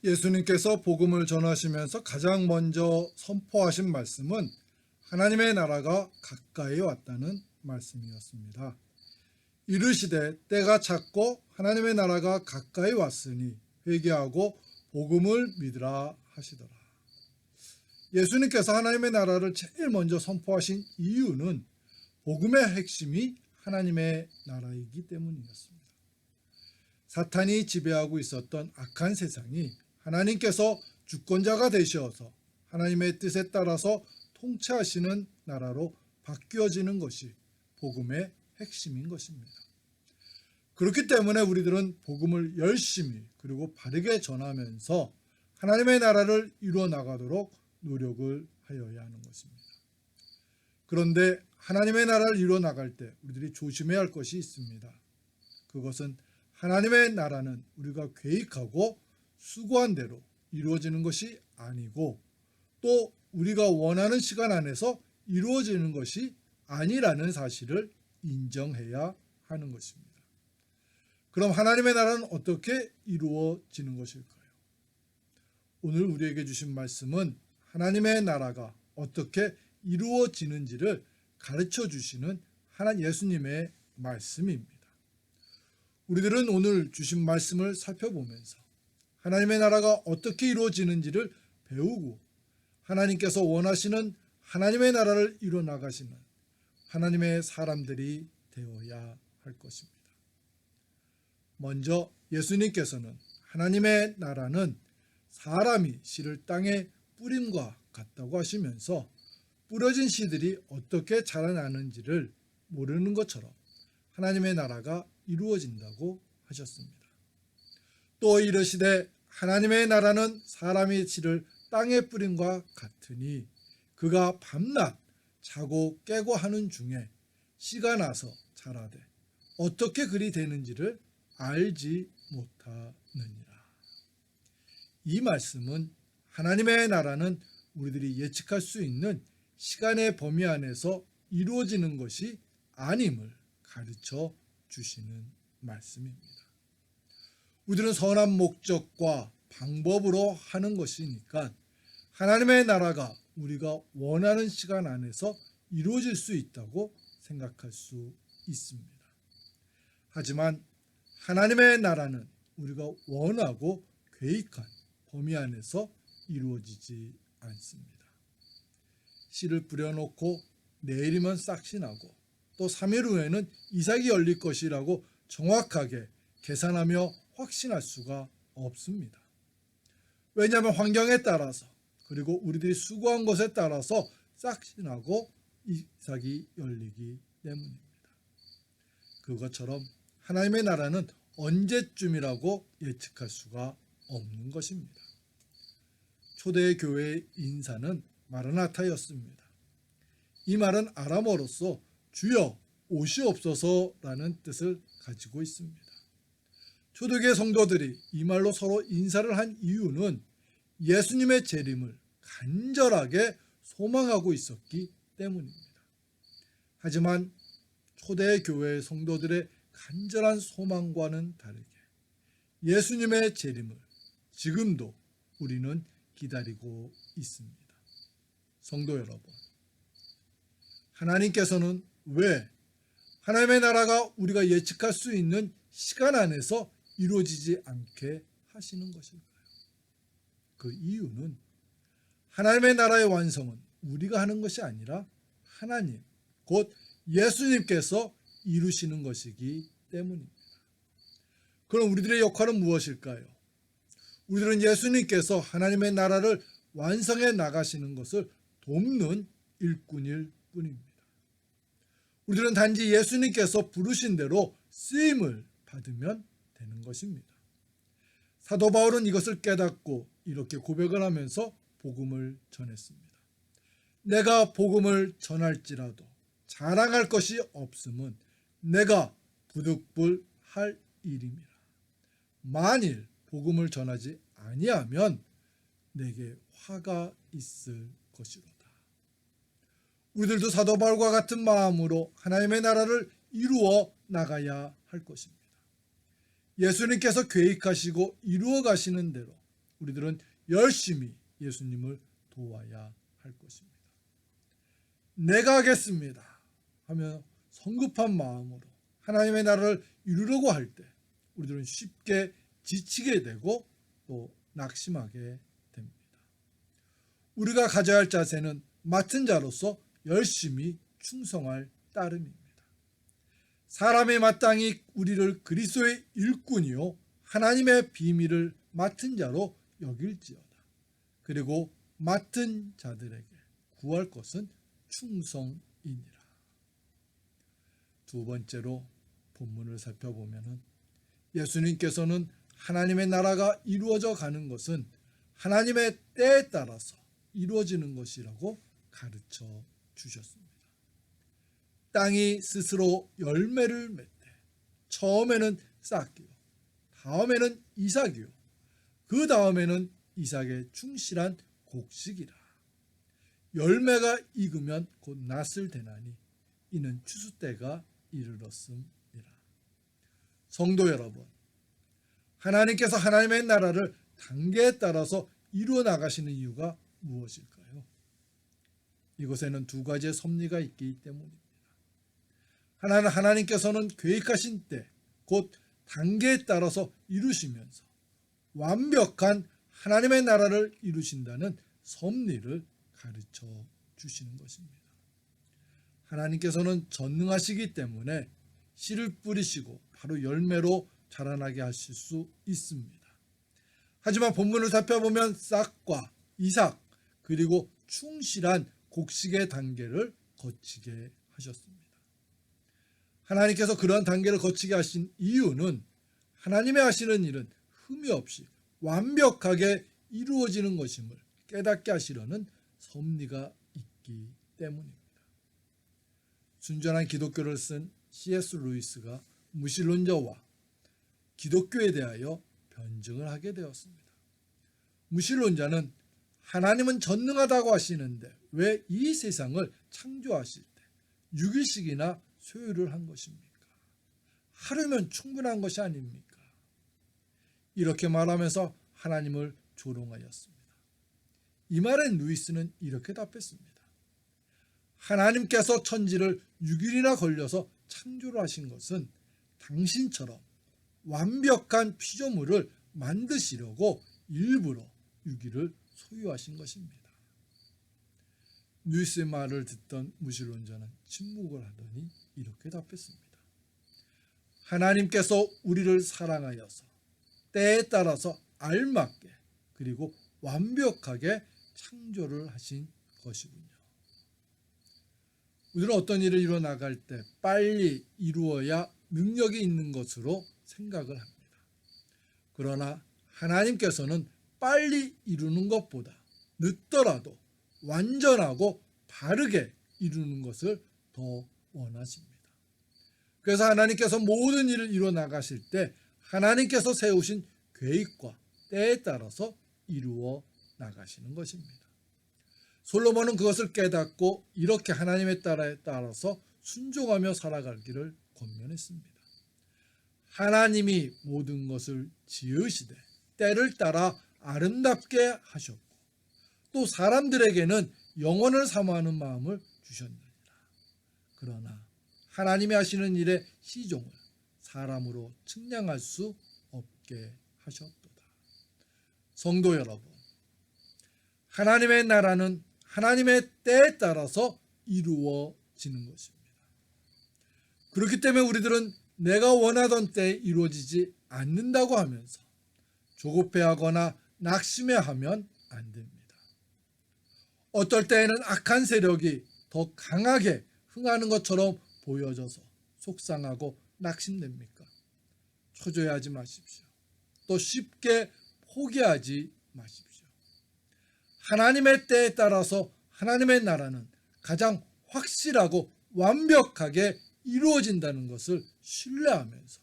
예수님께서 복음을 전하시면서 가장 먼저 선포하신 말씀은 하나님의 나라가 가까이 왔다는 말씀이었습니다. 이르시되 때가 찼고 하나님의 나라가 가까이 왔으니 회개하고 복음을 믿으라 하시더라. 예수님께서 하나님의 나라를 제일 먼저 선포하신 이유는 복음의 핵심이 하나님의 나라이기 때문이었습니다. 사탄이 지배하고 있었던 악한 세상이 하나님께서 주권자가 되셔서 하나님의 뜻에 따라서 통치하시는 나라로 바뀌어지는 것이 복음의 핵심인 것입니다. 그렇기 때문에 우리들은 복음을 열심히 그리고 바르게 전하면서 하나님의 나라를 이루어 나가도록 노력을 하여야 하는 것입니다. 그런데 하나님의 나라를 이루어 나갈 때 우리들이 조심해야 할 것이 있습니다. 그것은 하나님의 나라는 우리가 계획하고 수고한 대로 이루어지는 것이 아니고 또 우리가 원하는 시간 안에서 이루어지는 것이 아니라는 사실을 인정해야 하는 것입니다. 그럼 하나님의 나라는 어떻게 이루어지는 것일까요? 오늘 우리에게 주신 말씀은 하나님의 나라가 어떻게 이루어지는지를 가르쳐 주시는 예수님의 말씀입니다. 우리들은 오늘 주신 말씀을 살펴보면서 하나님의 나라가 어떻게 이루어지는지를 배우고 하나님께서 원하시는 하나님의 나라를 이루어 나가시는 하나님의 사람들이 되어야 할 것입니다. 먼저 예수님께서는 하나님의 나라는 사람이 씨를 땅에 뿌림과 같다고 하시면서 뿌려진 씨들이 어떻게 자라나는지를 모르는 것처럼 하나님의 나라가 이루어진다고 하셨습니다. 또 이르시되 하나님의 나라는 사람의 씨를 땅에 뿌림과 같으니 그가 밤낮 자고 깨고 하는 중에 씨가 나서 자라되 어떻게 그리 되는지를 알지 못하느니라. 이 말씀은 하나님의 나라는 우리들이 예측할 수 있는 시간의 범위 안에서 이루어지는 것이 아님을 가르쳐 주시는 말씀입니다. 우리들은 선한 목적과 방법으로 하는 것이니까 하나님의 나라가 우리가 원하는 시간 안에서 이루어질 수 있다고 생각할 수 있습니다. 하지만 하나님의 나라는 우리가 원하고 계획한 범위 안에서 이루어지지 않습니다. 씨를 뿌려놓고 내일이면 싹이 나고 또 3일 후에는 이삭이 열릴 것이라고 정확하게 계산하며 확신할 수가 없습니다. 왜냐하면 환경에 따라서 그리고 우리들이 수고한 것에 따라서 싹이 나고 이삭이 열리기 때문입니다. 그것처럼 하나님의 나라는 언제쯤이라고 예측할 수가 없는 것입니다. 초대 교회의 인사는 마르나타였습니다. 이 말은 아람어로서 주여 오시옵소서라는 뜻을 가지고 있습니다. 초대교회 성도들이 이 말로 서로 인사를 한 이유는 예수님의 재림을 간절하게 소망하고 있었기 때문입니다. 하지만 초대교회 성도들의 간절한 소망과는 다르게 예수님의 재림을 지금도 우리는 기다리고 있습니다. 성도 여러분, 하나님께서는 왜 하나님의 나라가 우리가 예측할 수 있는 시간 안에서 이루어지지 않게 하시는 것일까요? 그 이유는 하나님의 나라의 완성은 우리가 하는 것이 아니라 하나님, 곧 예수님께서 이루시는 것이기 때문입니다. 그럼 우리들의 역할은 무엇일까요? 우리들은 예수님께서 하나님의 나라를 완성해 나가시는 것을 돕는 일꾼일 뿐입니다. 우리들은 단지 예수님께서 부르신 대로 쓰임을 받으면 되는 것입니다. 사도 바울은 이것을 깨닫고 이렇게 고백을 하면서 복음을 전했습니다. 내가 복음을 전할지라도 자랑할 것이 없음은 내가 부득불할 일임이라. 만일 복음을 전하지 아니하면 내게 화가 있을 것이로다. 우리들도 사도 바울과 같은 마음으로 하나님의 나라를 이루어 나가야 할 것입니다. 예수님께서 계획하시고 이루어 가시는 대로 우리들은 열심히 예수님을 도와야 할 것입니다. 내가 하겠습니다 하며 성급한 마음으로 하나님의 나라를 이루려고 할 때 우리들은 쉽게 지치게 되고 또 낙심하게 됩니다. 우리가 가져야 할 자세는 맡은 자로서 열심히 충성할 따름입니다. 사람이 마땅히 우리를 그리스도의 일꾼이요 하나님의 비밀을 맡은 자로 여길지어다. 그리고 맡은 자들에게 구할 것은 충성이니라. 두 번째로 본문을 살펴보면 예수님께서는 하나님의 나라가 이루어져 가는 것은 하나님의 때에 따라서 이루어지는 것이라고 가르쳐 주셨습니다. 땅이 스스로 열매를 맺되 처음에는 싹이요 다음에는 이삭이요 그 다음에는 이삭의 충실한 곡식이라. 열매가 익으면 곧 낫을 대나니 이는 추수 때가 이르렀음이라. 성도 여러분, 하나님께서 하나님의 나라를 단계에 따라서 이루어 나가시는 이유가 무엇일까요? 이곳에는 두 가지의 섭리가 있기 때문입니다. 하나는 하나님께서는 계획하신 때 곧 단계에 따라서 이루시면서 완벽한 하나님의 나라를 이루신다는 섭리를 가르쳐 주시는 것입니다. 하나님께서는 전능하시기 때문에 씨를 뿌리시고 바로 열매로 자라나게 하실 수 있습니다. 하지만 본문을 살펴보면 싹과 이삭 그리고 충실한 곡식의 단계를 거치게 하셨습니다. 하나님께서 그러한 단계를 거치게 하신 이유는 하나님의 하시는 일은 흠이 없이 완벽하게 이루어지는 것임을 깨닫게 하시려는 섭리가 있기 때문입니다. 순전한 기독교를 쓴 C.S. 루이스가 무신론자와 기독교에 대하여 변증을 하게 되었습니다. 무신론자는 하나님은 전능하다고 하시는데 왜 이 세상을 창조하실 때 6일씩이나 소유를 한 것입니까? 하루면 충분한 것이 아닙니까? 이렇게 말하면서 하나님을 조롱하였습니다. 이 말엔 루이스는 이렇게 답했습니다. 하나님께서 천지를 6일이나 걸려서 창조를 하신 것은 당신처럼 완벽한 피조물을 만드시려고 일부러 6일을 소유하신 것입니다. 루이스의 말을 듣던 무신론자는 침묵을 하더니 이렇게 답했습니다. 하나님께서 우리를 사랑하여서 때에 따라서 알맞게 그리고 완벽하게 창조를 하신 것이군요. 우리는 어떤 일을 이루어 나갈 때 빨리 이루어야 능력이 있는 것으로 생각을 합니다. 그러나 하나님께서는 빨리 이루는 것보다 늦더라도 완전하고 바르게 이루는 것을 더 원하십니다. 그래서 하나님께서 모든 일을 이루어 나가실 때 하나님께서 세우신 계획과 때에 따라서 이루어 나가시는 것입니다. 솔로몬은 그것을 깨닫고 이렇게 하나님의 따라에 따라서 순종하며 살아가기를 권면했습니다. 하나님이 모든 것을 지으시되 때를 따라 아름답게 하셨고 또 사람들에게는 영원을 사모하는 마음을 주셨느니라. 그러나 하나님이 하시는 일의 시종을 사람으로 측량할 수 없게 하셨도다. 성도 여러분, 하나님의 나라는 하나님의 때에 따라서 이루어지는 것입니다. 그렇기 때문에 우리들은 내가 원하던 때에 이루어지지 않는다고 하면서 조급해하거나 낙심해하면 안 됩니다. 어떨 때에는 악한 세력이 더 강하게 흥하는 것처럼 보여져서 속상하고 낙심됩니까? 초조해하지 마십시오. 또 쉽게 포기하지 마십시오. 하나님의 때에 따라서 하나님의 나라는 가장 확실하고 완벽하게 이루어진다는 것을 신뢰하면서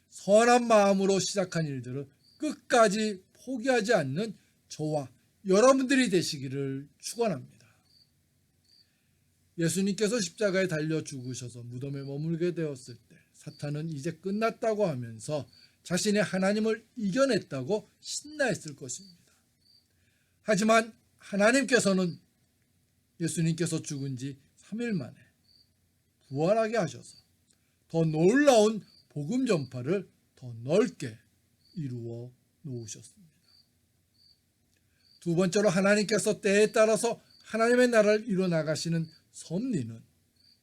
선한 마음으로 시작한 일들을 끝까지 포기하지 않는 저와 여러분들이 되시기를 축원합니다. 예수님께서 십자가에 달려 죽으셔서 무덤에 머물게 되었을 때 사탄은 이제 끝났다고 하면서 자신이 하나님을 이겨냈다고 신나했을 것입니다. 하지만 하나님께서는 예수님께서 죽은 지 3일 만에 부활하게 하셔서 더 놀라운 복음 전파를 더 넓게 이루어 놓으셨습니다. 두 번째로 하나님께서 때에 따라서 하나님의 나라를 이루어 나가시는 섭리는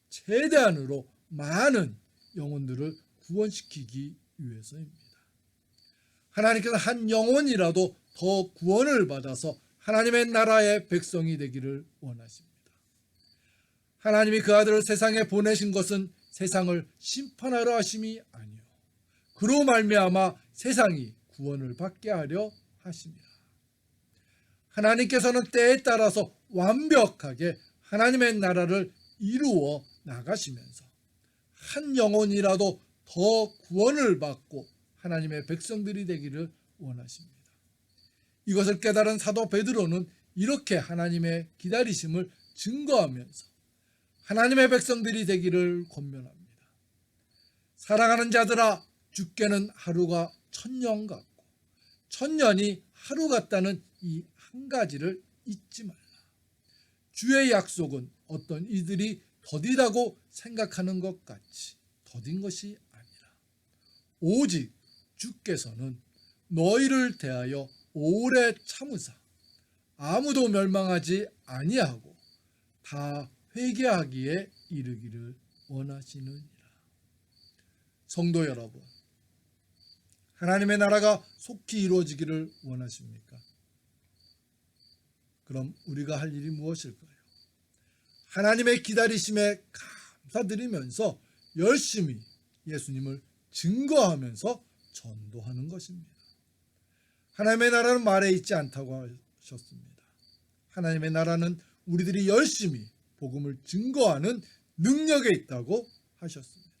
최대한으로 많은 영혼들을 구원시키기 위해서입니다. 하나님께서 한 영혼이라도 더 구원을 받아서 하나님의 나라의 백성이 되기를 원하십니다. 하나님이 그 아들을 세상에 보내신 것은 세상을 심판하려 하심이 아니요 그로 말미암아 세상이 구원을 받게 하려 하심이라. 하나님께서는 때에 따라서 완벽하게 하나님의 나라를 이루어 나가시면서 한 영혼이라도 더 구원을 받고 하나님의 백성들이 되기를 원하십니다. 이것을 깨달은 사도 베드로는 이렇게 하나님의 기다리심을 증거하면서 하나님의 백성들이 되기를 권면합니다. 사랑하는 자들아, 주께는 하루가 1000년 같고 1000년이 하루 같다는 이 한 가지를 잊지 말라. 주의 약속은 어떤 이들이 더디다고 생각하는 것 같이 더딘 것이 아니라 오직 주께서는 너희를 대하여 오래 참으사 아무도 멸망하지 아니하고 다 회개하기에 이르기를 원하시느니라. 성도 여러분, 하나님의 나라가 속히 이루어지기를 원하십니까? 그럼 우리가 할 일이 무엇일까요? 하나님의 기다리심에 감사드리면서 열심히 예수님을 증거하면서 전도하는 것입니다. 하나님의 나라는 말에 있지 않다고 하셨습니다. 하나님의 나라는 우리들이 열심히 복음을 증거하는 능력에 있다고 하셨습니다.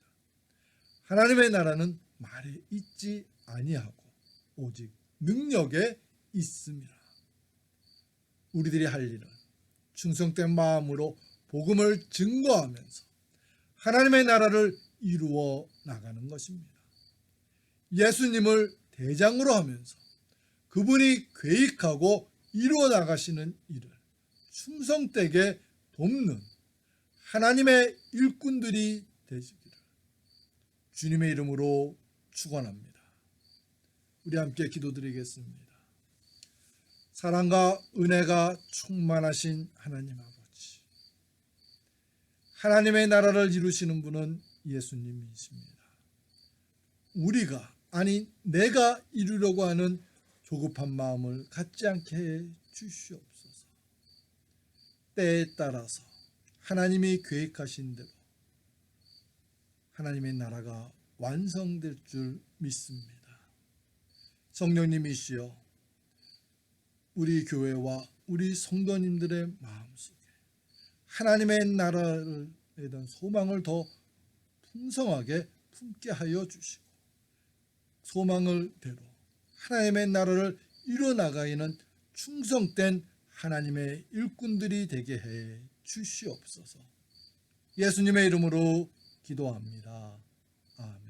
하나님의 나라는 말에 있지 아니하고 오직 능력에 있습니다. 우리들이 할 일은 충성된 마음으로 복음을 증거하면서 하나님의 나라를 이루어 나가는 것입니다. 예수님을 대장으로 하면서 그분이 계획하고 이루어 나가시는 일을 충성되게 돕는 하나님의 일꾼들이 되시기를 주님의 이름으로 축원합니다. 우리 함께 기도드리겠습니다. 사랑과 은혜가 충만하신 하나님 아버지, 하나님의 나라를 이루시는 분은 예수님이십니다. 우리가 아니 내가 이루려고 하는 조급한 마음을 갖지 않게 해 주시옵소서. 때에 따라서 하나님이 계획하신 대로 하나님의 나라가 완성될 줄 믿습니다. 성령님이시여, 우리 교회와 우리 성도님들의 마음속에 하나님의 나라에 대한 소망을 더 풍성하게 품게 하여 주시고 소망을 대로 하나님의 나라를 이뤄나가는 충성된 하나님의 일꾼들이 되게 해 주시옵소서. 예수님의 이름으로 기도합니다. 아멘.